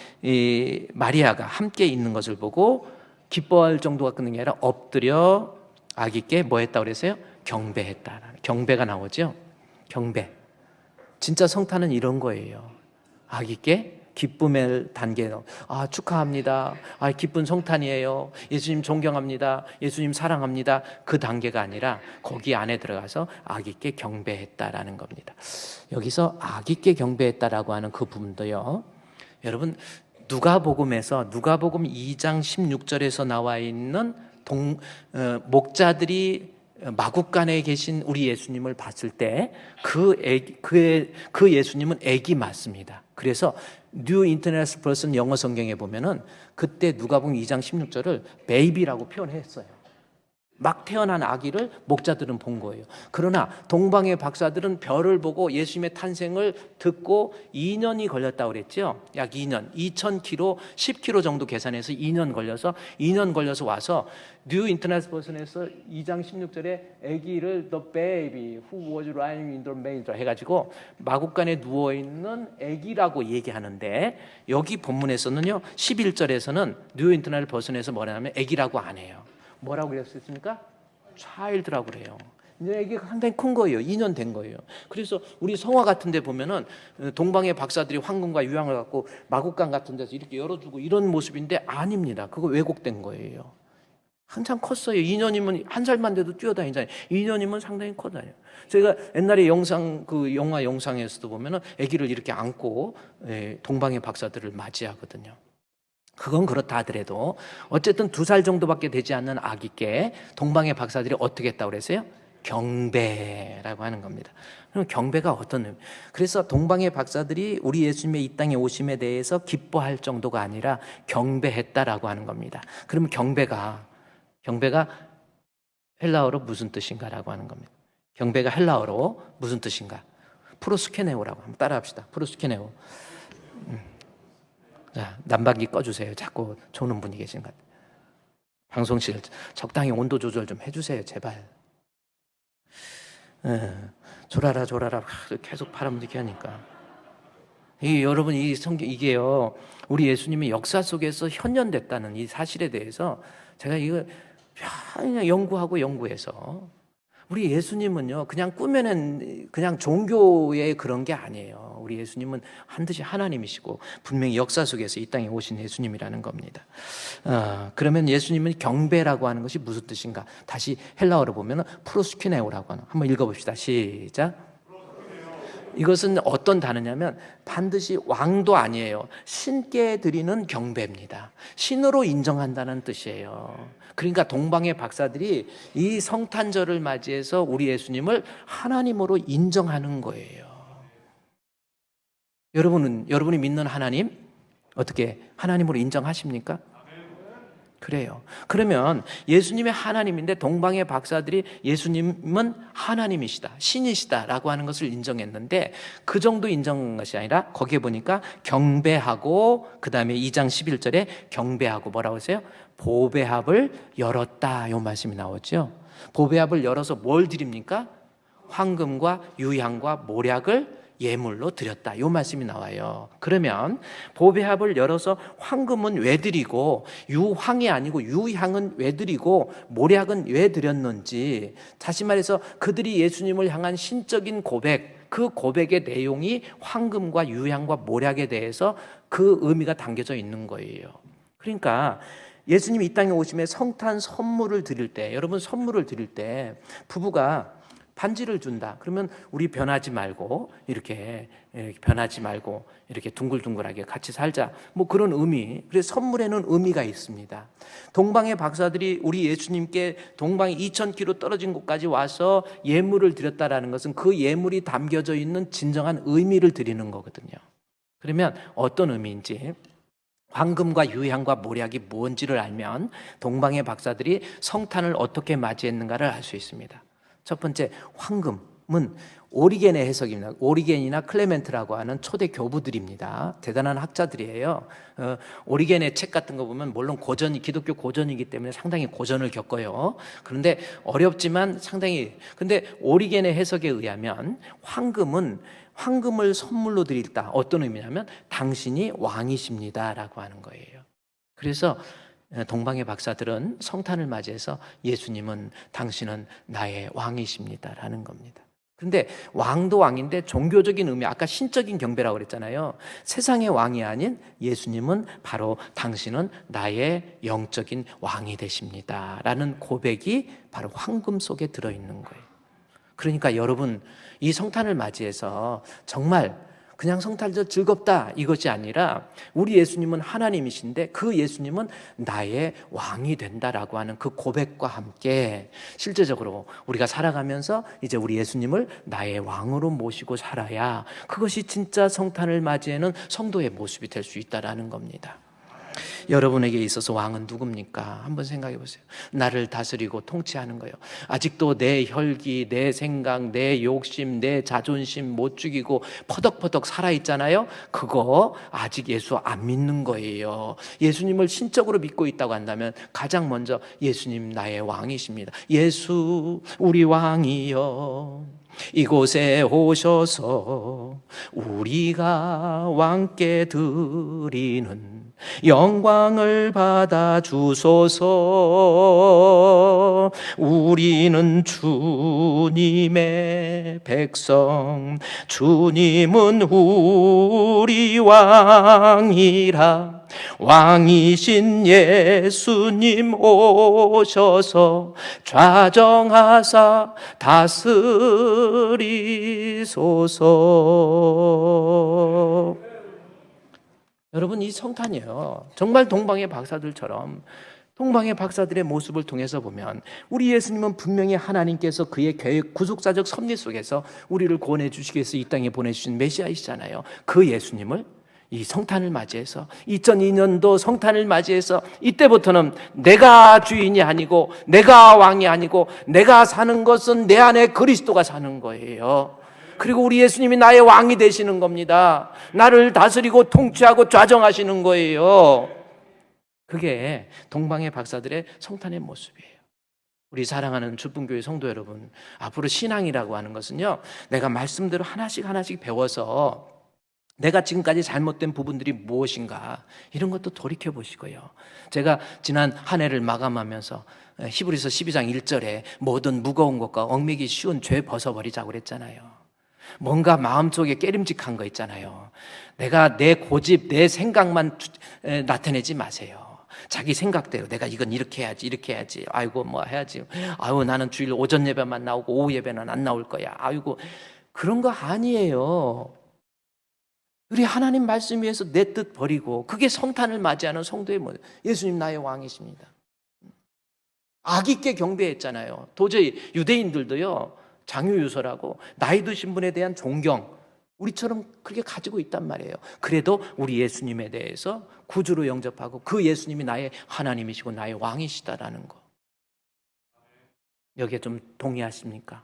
마리아가 함께 있는 것을 보고 기뻐할 정도가 끊는 게 아니라 엎드려 아기께 뭐 했다고 그랬어요? 경배했다. 경배가 나오죠. 경배. 진짜 성탄은 이런 거예요. 아기께 기쁨의 단계로 축하합니다. 기쁜 성탄이에요. 예수님 존경합니다. 예수님 사랑합니다. 그 단계가 아니라 거기 안에 들어가서 아기께 경배했다라는 겁니다. 여기서 아기께 경배했다라고 하는 그 부분도요. 여러분 누가복음에서 누가복음 2장 16절에서 나와 있는 목자들이 마국간에 계신 우리 예수님을 봤을 때 그 예수님은 아기 맞습니다. 그래서 뉴 인터내셔널 버전 영어 성경에 보면은 그때 누가복음 2장 16절을 베이비라고 표현했어요. 막 태어난 아기를 목자들은 본 거예요. 그러나 동방의 박사들은 별을 보고 예수님의 탄생을 듣고 2년이 걸렸다고 그랬죠. 약 2년, 2000km, 10km 정도 계산해서 2년 걸려서 와서 뉴 인터내셔널 버전에서 2장 16절에 아기를 the baby who was lying in the manger 해가지고 마국간에 누워있는 아기라고 얘기하는데 여기 본문에서는요 11절에서는 뉴 인터내셔널 버전에서 뭐냐면 아기라고 안 해요. 뭐라고 그랬습니까? child라고 그래요. 이제 아기가 상당히 큰 거예요. 2년 된 거예요. 그래서 우리 성화 같은 데 보면은 동방의 박사들이 황금과 유향을 갖고 마국간 같은 데서 이렇게 열어주고 이런 모습인데 아닙니다. 그거 왜곡된 거예요. 한참 컸어요. 2년이면 한 살만 돼도 뛰어다니잖아요. 2년이면 상당히 커다녀요. 제가 옛날에 영화 영상에서도 보면은 아기를 이렇게 안고 동방의 박사들을 맞이하거든요. 그건 그렇다 하더라도 어쨌든 2살 정도밖에 되지 않는 아기께 동방의 박사들이 어떻게 했다고 그랬어요? 경배라고 하는 겁니다. 그럼 경배가 어떤 의미? 그래서 동방의 박사들이 우리 예수님의 이 땅에 오심에 대해서 기뻐할 정도가 아니라 경배했다라고 하는 겁니다. 그러면 경배가 헬라어로 무슨 뜻인가라고 하는 겁니다. 경배가 헬라어로 무슨 뜻인가? 프로스케네오라고 한번 따라합시다. 프로스케네오. 자, 난방기 꺼주세요. 자꾸 조는 분이 계신 것 같아요. 방송실 적당히 온도 조절 좀 해주세요. 제발. 졸아라 계속 바람 불게 하니까. 여러분 이 성경 이게요. 우리 예수님이 역사 속에서 현현됐다는 이 사실에 대해서 제가 이거 그냥 연구해서 우리 예수님은요 그냥 꾸며낸 그냥 종교의 그런 게 아니에요. 우리 예수님은 반드시 하나님이시고 분명히 역사 속에서 이 땅에 오신 예수님이라는 겁니다. 그러면 예수님은 경배라고 하는 것이 무슨 뜻인가? 다시 헬라어로 보면 프로스키네오라고 하는 한번 읽어봅시다. 시작. 이것은 어떤 단어냐면 반드시 왕도 아니에요. 신께 드리는 경배입니다. 신으로 인정한다는 뜻이에요. 그러니까 동방의 박사들이 이 성탄절을 맞이해서 우리 예수님을 하나님으로 인정하는 거예요. 여러분이 믿는 하나님 어떻게 하나님으로 인정하십니까? 그래요. 그러면 예수님의 하나님인데 동방의 박사들이 예수님은 하나님이시다, 신이시다라고 하는 것을 인정했는데 그 정도 인정한 것이 아니라 거기에 보니까 경배하고 그 다음에 2장 11절에 경배하고 뭐라고 했어요? 보배합을 열었다 이 말씀이 나오죠. 보배합을 열어서 뭘 드립니까? 황금과 유향과 모략을 예물로 드렸다. 이 말씀이 나와요. 그러면 보배합을 열어서 황금은 왜 드리고 유황이 아니고 유향은 왜 드리고 모략은 왜 드렸는지, 다시 말해서 그들이 예수님을 향한 신적인 고백, 그 고백의 내용이 황금과 유향과 모략에 대해서 그 의미가 담겨져 있는 거예요. 그러니까 예수님이 이 땅에 오심에 성탄 선물을 드릴 때, 여러분 선물을 드릴 때 부부가 반지를 준다. 그러면 우리 변하지 말고 이렇게 둥글둥글하게 같이 살자. 뭐 그런 의미. 그래서 선물에는 의미가 있습니다. 동방의 박사들이 우리 예수님께 동방이 2000km 떨어진 곳까지 와서 예물을 드렸다라는 것은 그 예물이 담겨져 있는 진정한 의미를 드리는 거거든요. 그러면 어떤 의미인지 황금과 유향과 몰약이 뭔지를 알면 동방의 박사들이 성탄을 어떻게 맞이했는가를 알 수 있습니다. 첫 번째, 황금은 오리겐의 해석입니다. 오리겐이나 클레멘트라고 하는 초대 교부들입니다. 대단한 학자들이에요. 오리겐의 책 같은 거 보면 물론 기독교 고전이기 때문에 상당히 고전을 겪어요. 그런데 어렵지만 근데 오리겐의 해석에 의하면 황금을 선물로 드릴다. 어떤 의미냐면 당신이 왕이십니다 라고 하는 거예요. 그래서 동방의 박사들은 성탄을 맞이해서 예수님은 당신은 나의 왕이십니다 라는 겁니다. 그런데 왕도 왕인데 종교적인 의미, 아까 신적인 경배라고 그랬잖아요. 세상의 왕이 아닌 예수님은 바로 당신은 나의 영적인 왕이 되십니다 라는 고백이 바로 황금 속에 들어있는 거예요. 그러니까 여러분, 이 성탄을 맞이해서 정말 그냥 성탄절 즐겁다 이것이 아니라 우리 예수님은 하나님이신데 그 예수님은 나의 왕이 된다라고 하는 그 고백과 함께 실제적으로 우리가 살아가면서 이제 우리 예수님을 나의 왕으로 모시고 살아야 그것이 진짜 성탄을 맞이하는 성도의 모습이 될 수 있다라는 겁니다. 여러분에게 있어서 왕은 누굽니까? 한번 생각해 보세요. 나를 다스리고 통치하는 거예요. 아직도 내 혈기, 내 생각, 내 욕심, 내 자존심 못 죽이고 퍼덕퍼덕 살아있잖아요. 그거 아직 예수 안 믿는 거예요. 예수님을 신적으로 믿고 있다고 한다면 가장 먼저 예수님 나의 왕이십니다. 예수 우리 왕이여, 이곳에 오셔서 우리가 왕께 드리는 영광을 받아 주소서. 우리는 주님의 백성, 주님은 우리 왕이라. 왕이신 예수님 오셔서 좌정하사 다스리소서. 여러분, 이 성탄이에요. 정말 동방의 박사들처럼 동방의 박사들의 모습을 통해서 보면 우리 예수님은 분명히 하나님께서 그의 계획 구속사적 섭리 속에서 우리를 구원해 주시기 위해서 이 땅에 보내주신 메시아이시잖아요. 그 예수님을 이 성탄을 맞이해서 2002년도 성탄을 맞이해서 이때부터는 내가 주인이 아니고 내가 왕이 아니고 내가 사는 것은 내 안에 그리스도가 사는 거예요. 그리고 우리 예수님이 나의 왕이 되시는 겁니다. 나를 다스리고 통치하고 좌정하시는 거예요. 그게 동방의 박사들의 성탄의 모습이에요. 우리 사랑하는 주분교회 성도 여러분, 앞으로 신앙이라고 하는 것은요, 내가 말씀대로 하나씩 배워서 내가 지금까지 잘못된 부분들이 무엇인가 이런 것도 돌이켜보시고요. 제가 지난 한 해를 마감하면서 히브리서 12장 1절에 모든 무거운 것과 얽매기 쉬운 죄 벗어버리자고 그랬잖아요. 뭔가 마음속에 깨림직한 거 있잖아요. 내가 내 고집, 내 생각만 나타내지 마세요. 자기 생각대로 내가 이건 이렇게 해야지. 아이고 뭐 해야지. 아유 나는 주일 오전 예배만 나오고 오후 예배는 안 나올 거야. 아이고 그런 거 아니에요. 우리 하나님 말씀 위해서 내 뜻 버리고 그게 성탄을 맞이하는 성도의 모습. 예수님 나의 왕이십니다. 아기 있게 경배했잖아요. 도저히 유대인들도요, 장유유서라고 나이 드신 분에 대한 존경 우리처럼 그렇게 가지고 있단 말이에요. 그래도 우리 예수님에 대해서 구주로 영접하고 그 예수님이 나의 하나님이시고 나의 왕이시다라는 거. 여기에 좀 동의하십니까?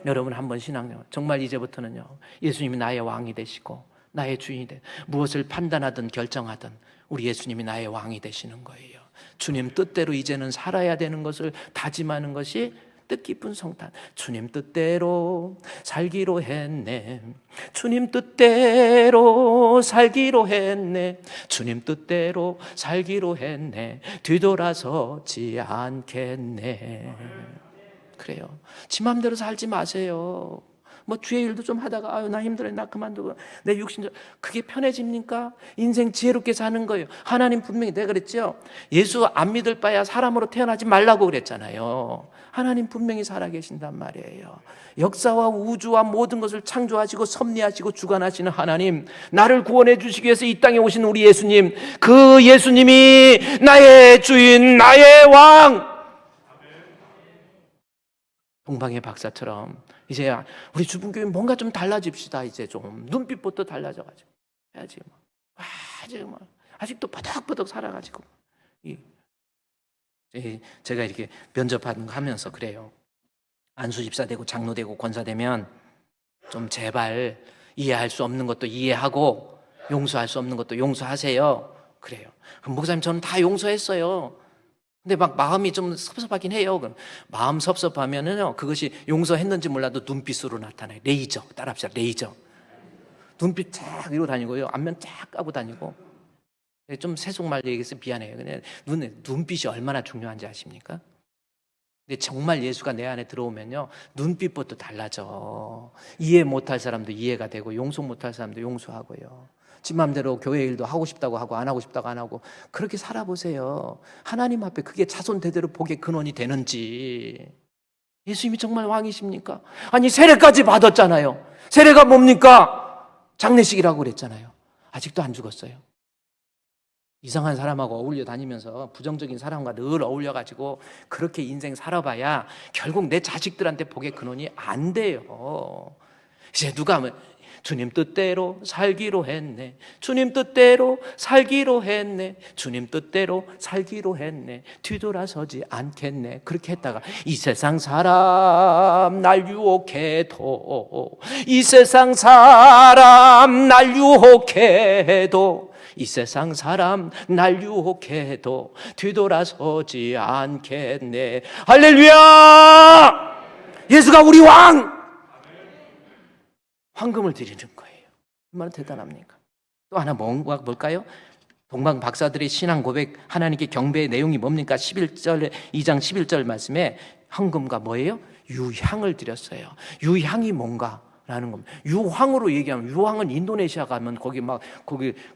여러분 한번 신앙생활 정말 이제부터는요, 예수님이 나의 왕이 되시고 나의 주인이 돼. 무엇을 판단하든 결정하든 우리 예수님이 나의 왕이 되시는 거예요. 주님 뜻대로 이제는 살아야 되는 것을 다짐하는 것이 뜻깊은 성탄. 주님 뜻대로 살기로 했네. 주님 뜻대로 살기로 했네. 주님 뜻대로 살기로 했네. 뒤돌아서지 않겠네. 그래요. 지 맘대로 살지 마세요. 뭐 주의 일도 좀 하다가 아유 나 힘들어 나 그만두고 내 육신적 그게 편해집니까? 인생 지혜롭게 사는 거예요. 하나님 분명히 내가 그랬죠. 예수 안 믿을 바야 사람으로 태어나지 말라고 그랬잖아요. 하나님 분명히 살아계신단 말이에요. 역사와 우주와 모든 것을 창조하시고 섭리하시고 주관하시는 하나님, 나를 구원해 주시기 위해서 이 땅에 오신 우리 예수님, 그 예수님이 나의 주인, 나의 왕. 동방의 박사처럼 이제 우리 주분교회 뭔가 좀 달라집시다. 이제 좀 눈빛부터 달라져가지고 해야지 뭐. 아직도 버덕버덕 살아가지고. 제가 이렇게 면접하는 거 하면서 그래요. 안수집사 되고 장로 되고 권사 되면 좀 제발 이해할 수 없는 것도 이해하고 용서할 수 없는 것도 용서하세요. 그래요. 그럼 목사님 저는 다 용서했어요. 근데 막 마음이 좀 섭섭하긴 해요. 그럼 마음 섭섭하면은요, 그것이 용서했는지 몰라도 눈빛으로 나타나요. 레이저, 따라합시다. 레이저. 눈빛 쫙 이러고 다니고요. 안면 쫙 까고 다니고. 좀 세속말 얘기해서 미안해요. 그냥 눈빛이 얼마나 중요한지 아십니까? 근데 정말 예수가 내 안에 들어오면요, 눈빛부터 달라져. 이해 못할 사람도 이해가 되고, 용서 못할 사람도 용서하고요. 지 맘대로 교회 일도 하고 싶다고 하고 안 하고 싶다고 안 하고 그렇게 살아보세요. 하나님 앞에 그게 자손 대대로 복의 근원이 되는지. 예수님이 정말 왕이십니까? 아니 세례까지 받았잖아요. 세례가 뭡니까? 장례식이라고 그랬잖아요. 아직도 안 죽었어요. 이상한 사람하고 어울려 다니면서 부정적인 사람과 늘 어울려가지고 그렇게 인생 살아봐야 결국 내 자식들한테 복의 근원이 안 돼요. 이제 누가 하면 주님 뜻대로 살기로 했네. 주님 뜻대로 살기로 했네. 주님 뜻대로 살기로 했네. 뒤돌아서지 않겠네. 그렇게 했다가 이 세상 사람 날 유혹해도, 이 세상 사람 날 유혹해도, 이 세상 사람 날 유혹해도 뒤돌아서지 않겠네. 할렐루야! 예수가 우리 왕! 황금을 드리는 거예요. 얼마나 대단합니까? 또 하나 뭘까요? 동방 박사들의 신앙 고백, 하나님께 경배의 내용이 뭡니까? 2장 11절 말씀에 황금과 뭐예요? 유향을 드렸어요. 유향이 뭔가? 라는 겁니다. 유황으로 얘기하면, 유황은 인도네시아 가면 거기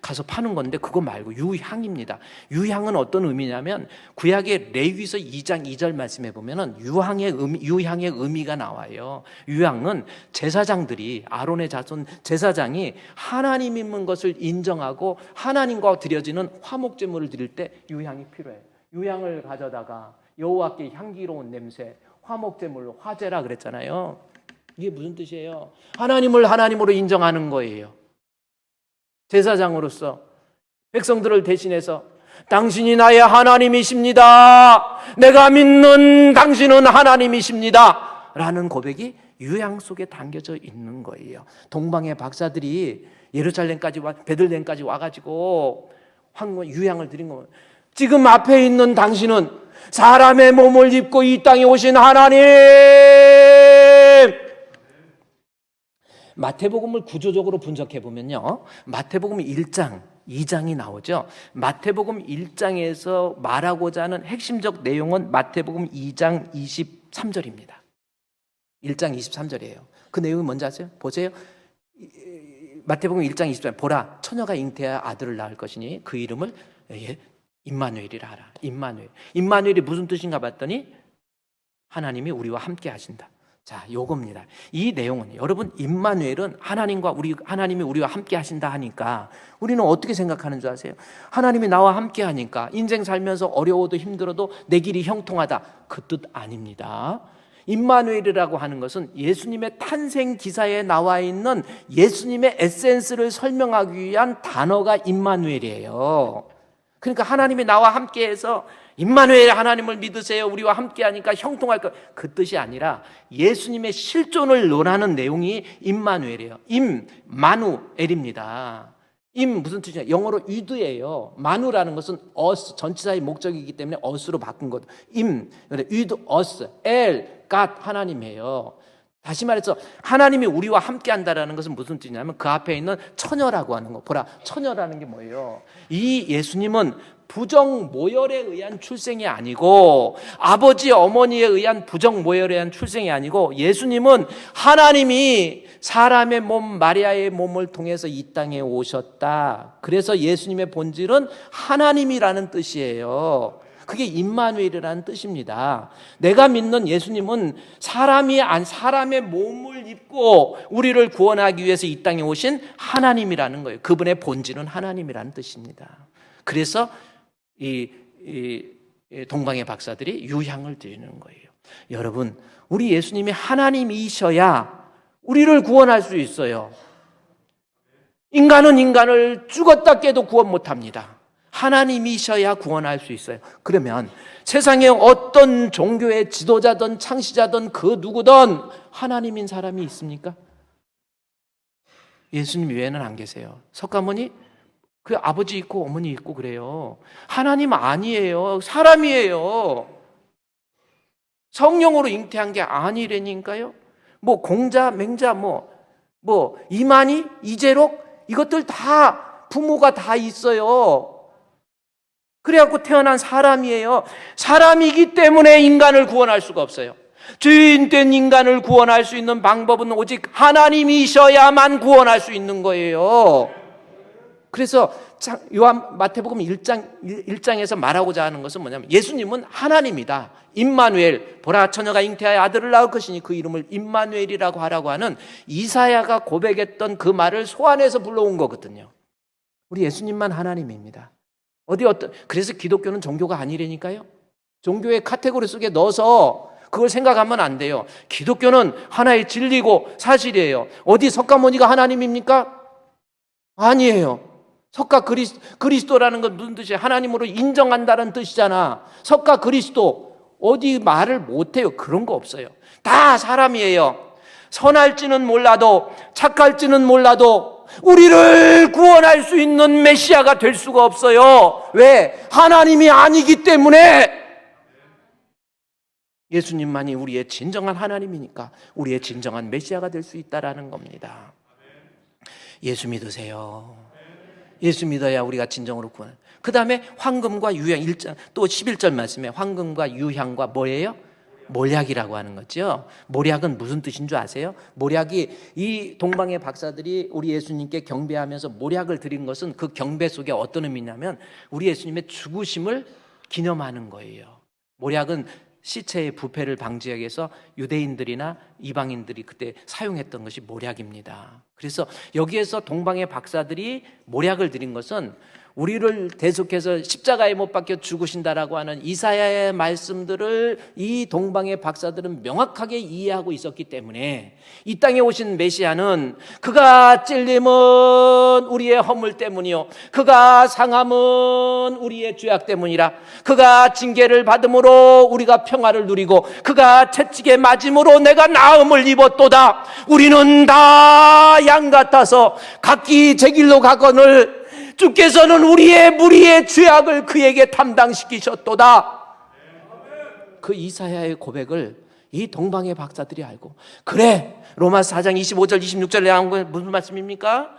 가서 파는 건데 그거 말고 유향입니다. 유향은 어떤 의미냐면 구약의 레위기서 2장 2절 말씀해 보면은 유향의 의미가 나와요. 유향은 제사장들이, 아론의 자손 제사장이 하나님 있는 것을 인정하고 하나님과 드려지는 화목 제물을 드릴 때 유향이 필요해요. 유향을 가져다가 여호와께 향기로운 냄새, 화목 제물, 화제라 그랬잖아요. 이게 무슨 뜻이에요? 하나님을 하나님으로 인정하는 거예요. 제사장으로서 백성들을 대신해서 당신이 나의 하나님이십니다. 내가 믿는 당신은 하나님이십니다. 라는 고백이 유향 속에 담겨져 있는 거예요. 동방의 박사들이 예루살렘까지 베들레헴까지 와가지고 유향을 드린 거예요. 지금 앞에 있는 당신은 사람의 몸을 입고 이 땅에 오신 하나님. 마태복음을 구조적으로 분석해 보면요, 마태복음 1장, 2장이 나오죠. 마태복음 1장에서 말하고자 하는 핵심적 내용은 마태복음 2장 23절입니다. 1장 23절이에요. 그 내용이 뭔지 아세요? 보세요. 마태복음 1장 23절. 보라, 처녀가 잉태하여 아들을 낳을 것이니 그 이름을 임마누엘이라 하라. 임마누엘이 무슨 뜻인가 봤더니 하나님이 우리와 함께 하신다. 자, 요겁니다. 이 내용은, 여러분, 임마누엘은 하나님이 우리와 함께 하신다 하니까 우리는 어떻게 생각하는 줄 아세요? 하나님이 나와 함께 하니까 인생 살면서 어려워도 힘들어도 내 길이 형통하다. 그 뜻 아닙니다. 임마누엘이라고 하는 것은 예수님의 탄생 기사에 나와 있는 예수님의 에센스를 설명하기 위한 단어가 임마누엘이에요. 그러니까 하나님이 나와 함께해서 임마누엘, 하나님을 믿으세요, 우리와 함께하니까 형통할 것, 그 뜻이 아니라 예수님의 실존을 논하는 내용이 임마누엘이에요. 임마누엘입니다. 무슨 뜻이냐? 영어로 위드예요. 마누라는 것은 us, 전치사의 목적이기 때문에 us로 바꾼 것. with us, God, 하나님이에요. 다시 말해서 하나님이 우리와 함께 한다라는 것은 무슨 뜻이냐면 그 앞에 있는 처녀라고 하는 거. 보라, 처녀라는 게 뭐예요? 이 예수님은 부정 모혈에 의한 출생이 아니고, 아버지 어머니에 의한 부정 모혈에 의한 출생이 아니고, 예수님은 하나님이 사람의 몸, 마리아의 몸을 통해서 이 땅에 오셨다. 그래서 예수님의 본질은 하나님이라는 뜻이에요. 그게 임마누엘이라는 뜻입니다. 내가 믿는 예수님은 사람의 몸을 입고 우리를 구원하기 위해서 이 땅에 오신 하나님이라는 거예요. 그분의 본질은 하나님이라는 뜻입니다. 그래서 이 동방의 박사들이 유향을 드리는 거예요. 여러분, 우리 예수님이 하나님이셔야 우리를 구원할 수 있어요. 인간은 인간을 죽었다 깨도 구원 못합니다. 하나님이셔야 구원할 수 있어요. 그러면 세상에 어떤 종교의 지도자든 창시자든 그 누구든 하나님인 사람이 있습니까? 예수님 외에는 안 계세요. 석가모니 그 아버지 있고 어머니 있고 그래요. 하나님 아니에요. 사람이에요. 성령으로 잉태한 게 아니라니까요. 뭐 공자, 맹자, 뭐 이만희, 이재록 이것들 다 부모가 다 있어요. 그래갖고 태어난 사람이에요. 사람이기 때문에 인간을 구원할 수가 없어요. 죄인된 인간을 구원할 수 있는 방법은 오직 하나님이셔야만 구원할 수 있는 거예요. 그래서 마태복음 1장에서 말하고자 하는 것은 뭐냐면 예수님은 하나님이다. 임마누엘, 보라 처녀가 잉태하여 아들을 낳을 것이니 그 이름을 임마누엘이라고 하라고 하는 이사야가 고백했던 그 말을 소환해서 불러온 거거든요. 우리 예수님만 하나님입니다. 그래서 기독교는 종교가 아니라니까요. 종교의 카테고리 속에 넣어서 그걸 생각하면 안 돼요. 기독교는 하나의 진리고 사실이에요. 어디 석가모니가 하나님입니까? 아니에요. 석가 그리스도라는 건 무슨 뜻이에요? 하나님으로 인정한다는 뜻이잖아. 석가 그리스도 어디 말을 못해요. 그런 거 없어요. 다 사람이에요. 선할지는 몰라도 착할지는 몰라도 우리를 구원할 수 있는 메시아가 될 수가 없어요. 왜? 하나님이 아니기 때문에. 예수님만이 우리의 진정한 하나님이니까 우리의 진정한 메시아가 될 수 있다라는 겁니다. 예수 믿으세요. 예수 믿어야 우리가 진정으로 구원. 그 다음에 황금과 유향, 또 11절 말씀에 황금과 유향과 뭐예요? 몰약이라고 하는 거죠. 몰약은 무슨 뜻인 줄 아세요? 몰약이 이 동방의 박사들이 우리 예수님께 경배하면서 몰약을 드린 것은 그 경배 속에 어떤 의미냐면 우리 예수님의 죽으심을 기념하는 거예요. 몰약은 시체의 부패를 방지하기 위해서 유대인들이나 이방인들이 그때 사용했던 것이 몰약입니다. 그래서 여기에서 동방의 박사들이 몰약을 드린 것은 우리를 대속해서 십자가에 못 박혀 죽으신다라고 하는 이사야의 말씀들을 이 동방의 박사들은 명확하게 이해하고 있었기 때문에 이 땅에 오신 메시아는 그가 찔림은 우리의 허물 때문이요 그가 상함은 우리의 죄악 때문이라 그가 징계를 받음으로 우리가 평화를 누리고 그가 채찍에 맞음으로 내가 나음을 입었도다. 우리는 다 양 같아서 각기 제 길로 가거늘 주께서는 우리의 무리의 죄악을 그에게 담당시키셨도다. 그 이사야의 고백을 이 동방의 박사들이 알고 그래 로마서 4장 25절 26절에 나온 건 무슨 말씀입니까?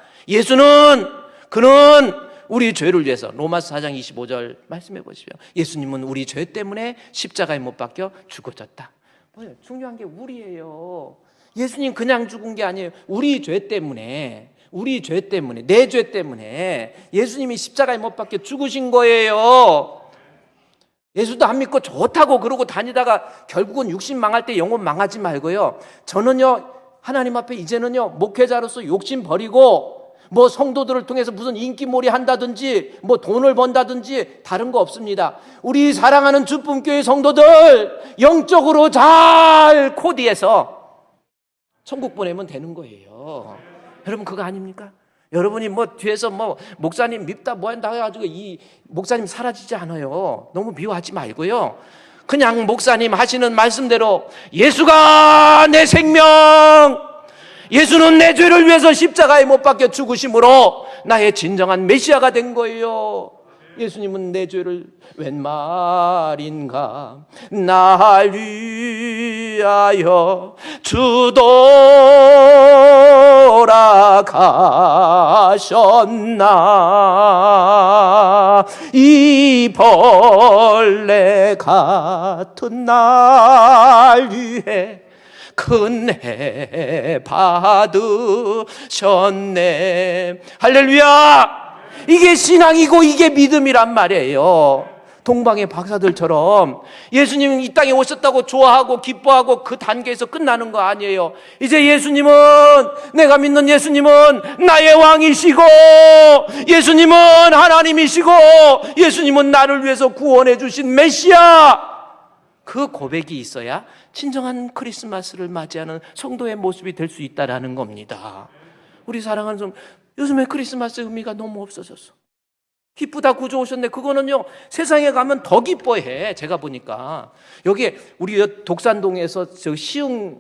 그는 우리 죄를 위해서 로마서 4장 25절 말씀해 보십시오. 예수님은 우리 죄 때문에 십자가에 못 박혀 죽어졌다. 뭐예요? 중요한 게 우리예요. 예수님 그냥 죽은 게 아니에요. 우리 죄 때문에 내 죄 때문에 예수님이 십자가에 못 박혀 죽으신 거예요. 예수도 안 믿고 좋다고 그러고 다니다가 결국은 육신 망할 때 영혼 망하지 말고요. 저는요 하나님 앞에 이제는요 목회자로서 욕심 버리고 뭐 성도들을 통해서 무슨 인기몰이 한다든지 뭐 돈을 번다든지 다른 거 없습니다. 우리 사랑하는 주품교회 성도들 영적으로 잘 코디해서 천국 보내면 되는 거예요. 여러분 그거 아닙니까? 여러분이 뭐 뒤에서 뭐 목사님 밉다 뭐 한다 해가지고 이 목사님 사라지지 않아요. 너무 미워하지 말고요. 그냥 목사님 하시는 말씀대로 예수가 내 생명, 예수는 내 죄를 위해서 십자가에 못 박혀 죽으심으로 나의 진정한 메시아가 된 거예요. 예수님은 내 죄를 웬 말인가 날 위하여 주돌아가셨나 이 벌레 같은 날 위해 큰애 받으셨네. 할렐루야. 이게 신앙이고 이게 믿음이란 말이에요. 동방의 박사들처럼 예수님은 이 땅에 오셨다고 좋아하고 기뻐하고 그 단계에서 끝나는 거 아니에요. 이제 내가 믿는 예수님은 나의 왕이시고 예수님은 하나님이시고 예수님은 나를 위해서 구원해 주신 메시아, 그 고백이 있어야 진정한 크리스마스를 맞이하는 성도의 모습이 될 수 있다라는 겁니다. 우리 사랑하는 성, 요즘에 크리스마스 의미가 너무 없어졌어. 기쁘다 구주 오셨네. 그거는요, 세상에 가면 더 기뻐해. 제가 보니까 여기 우리 독산동에서 저 시흥,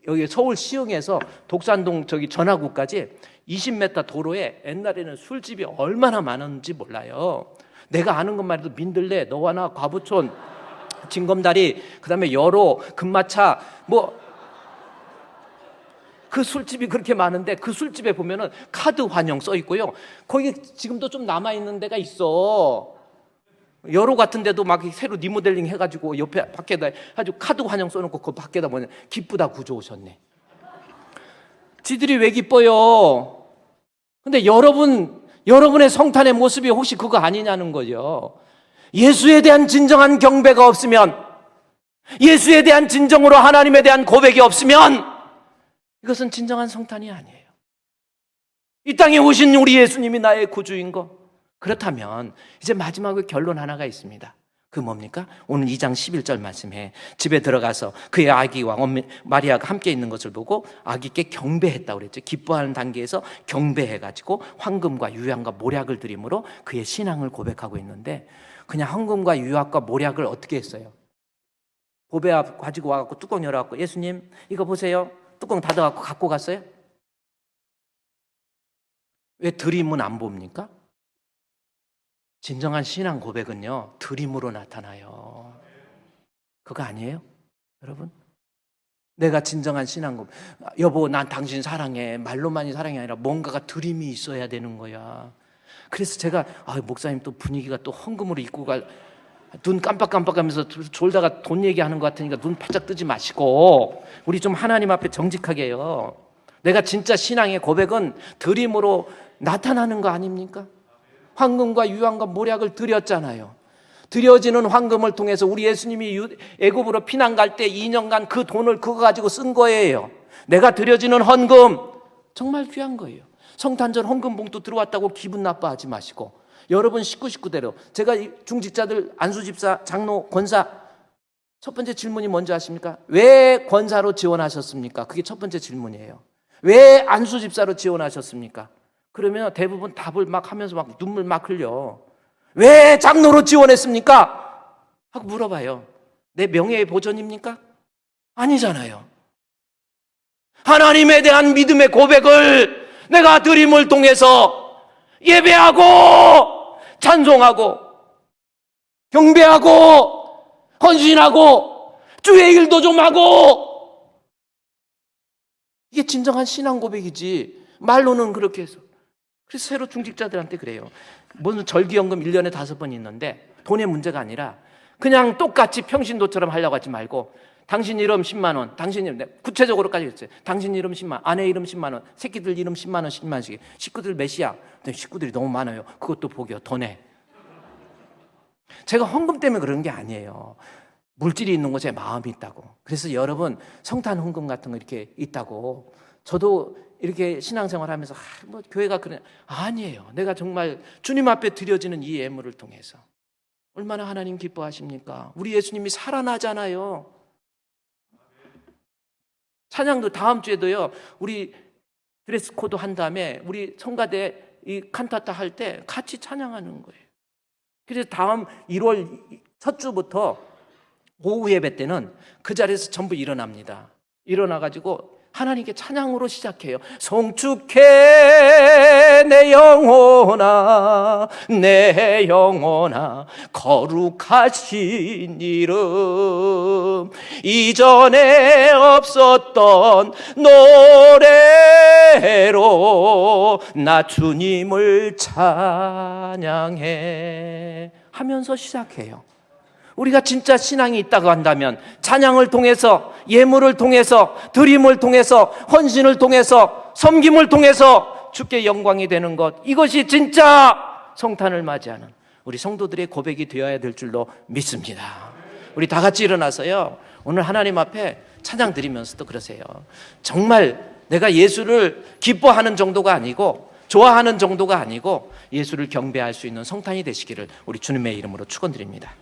여기 서울 시흥에서 독산동 저기 전화구까지 20m 도로에 옛날에는 술집이 얼마나 많은지 몰라요. 내가 아는 것만 해도 민들레, 너와나, 과부촌, 징검다리, 그다음에 여로, 금마차, 뭐 그 술집이 그렇게 많은데 그 술집에 보면은 카드 환영 써 있고요. 거기 지금도 좀 남아 있는 데가 있어. 여로 같은 데도 막 새로 리모델링 해가지고 옆에 밖에다 아주 카드 환영 써놓고 그 밖에다 뭐냐, 기쁘다 구주 오셨네. 지들이 왜 기뻐요? 근데 여러분의 성탄의 모습이 혹시 그거 아니냐는 거죠. 예수에 대한 진정한 경배가 없으면, 예수에 대한 진정으로 하나님에 대한 고백이 없으면 이것은 진정한 성탄이 아니에요. 이 땅에 오신 우리 예수님이 나의 구주인 거. 그렇다면 이제 마지막으로 결론 하나가 있습니다. 그 뭡니까? 오늘 2장 11절 말씀에 집에 들어가서 그의 아기와 마리아가 함께 있는 것을 보고 아기께 경배했다고 그랬죠. 기뻐하는 단계에서 경배해가지고 황금과 유향과 모략을 드림으로 그의 신앙을 고백하고 있는데, 그냥 황금과 유향과 모략을 어떻게 했어요? 보배 가지고 와갖고 뚜껑 열어갖고 예수님 이거 보세요. 뚜껑 닫아갖고 갖고 갔어요? 왜 드림은 안 봅니까? 진정한 신앙 고백은요, 드림으로 나타나요. 그거 아니에요? 여러분? 내가 진정한 신앙 고백, 여보 난 당신 사랑해, 말로만이 사랑이 아니라 뭔가가 드림이 있어야 되는 거야. 그래서 제가 목사님 또 분위기가 또 헌금으로 입고 눈 깜빡깜빡하면서 졸다가 돈 얘기하는 것 같으니까 눈 바짝 뜨지 마시고 우리 좀 하나님 앞에 정직하게 해요. 내가 진짜 신앙의 고백은 드림으로 나타나는 거 아닙니까? 황금과 유황과 모략을 드렸잖아요. 드려지는 황금을 통해서 우리 예수님이 애굽으로 피난 갈 때 2년간 그 돈을 그거 가지고 쓴 거예요. 내가 드려지는 헌금 정말 귀한 거예요. 성탄절 헌금 봉투 들어왔다고 기분 나빠하지 마시고, 여러분 식구대로, 제가 중직자들 안수집사, 장로, 권사 첫 번째 질문이 뭔지 아십니까? 왜 권사로 지원하셨습니까? 그게 첫 번째 질문이에요. 왜 안수집사로 지원하셨습니까? 그러면 대부분 답을 막 하면서 막 눈물 막 흘려. 왜 장로로 지원했습니까? 하고 물어봐요. 내 명예의 보전입니까? 아니잖아요. 하나님에 대한 믿음의 고백을 내가 드림을 통해서 예배하고 찬송하고 경배하고 헌신하고 주의 일도 좀 하고, 이게 진정한 신앙 고백이지 말로는 그렇게 해서. 그래서 새로 중직자들한테 그래요. 무슨 절기연금 1년에 5번 있는데 돈의 문제가 아니라 그냥 똑같이 평신도처럼 하려고 하지 말고, 당신 이름 10만 원, 당신 이름, 구체적으로까지 했어요. 당신 이름 10만 원, 아내 이름 10만 원, 새끼들 이름 10만 원, 10만 원씩. 식구들 몇이야? 식구들이 너무 많아요. 그것도 복이요. 더 내. 제가 헌금 때문에 그런 게 아니에요. 물질이 있는 곳에 마음이 있다고. 그래서 여러분 성탄 헌금 같은 거 이렇게 있다고, 저도 이렇게 신앙생활 하면서 뭐 교회가 그래, 아니에요. 내가 정말 주님 앞에 드려지는 이 예물을 통해서 얼마나 하나님 기뻐하십니까? 우리 예수님이 살아나잖아요. 찬양도 다음 주에도요, 우리 드레스 코드 한 다음에 우리 성가대 이 칸타타 할 때 같이 찬양하는 거예요. 그래서 다음 1월 첫 주부터 오후 예배 때는 그 자리에서 전부 일어납니다. 일어나가지고 하나님께 찬양으로 시작해요. 송축해 내 영혼아, 내 영혼아, 거룩하신 이름, 이전에 없었던 노래로 나 주님을 찬양해 하면서 시작해요. 우리가 진짜 신앙이 있다고 한다면 찬양을 통해서, 예물을 통해서, 드림을 통해서, 헌신을 통해서, 섬김을 통해서 주께 영광이 되는 것, 이것이 진짜 성탄을 맞이하는 우리 성도들의 고백이 되어야 될 줄로 믿습니다. 우리 다 같이 일어나서요, 오늘 하나님 앞에 찬양 드리면서도 그러세요. 정말 내가 예수를 기뻐하는 정도가 아니고 좋아하는 정도가 아니고 예수를 경배할 수 있는 성탄이 되시기를 우리 주님의 이름으로 축원드립니다.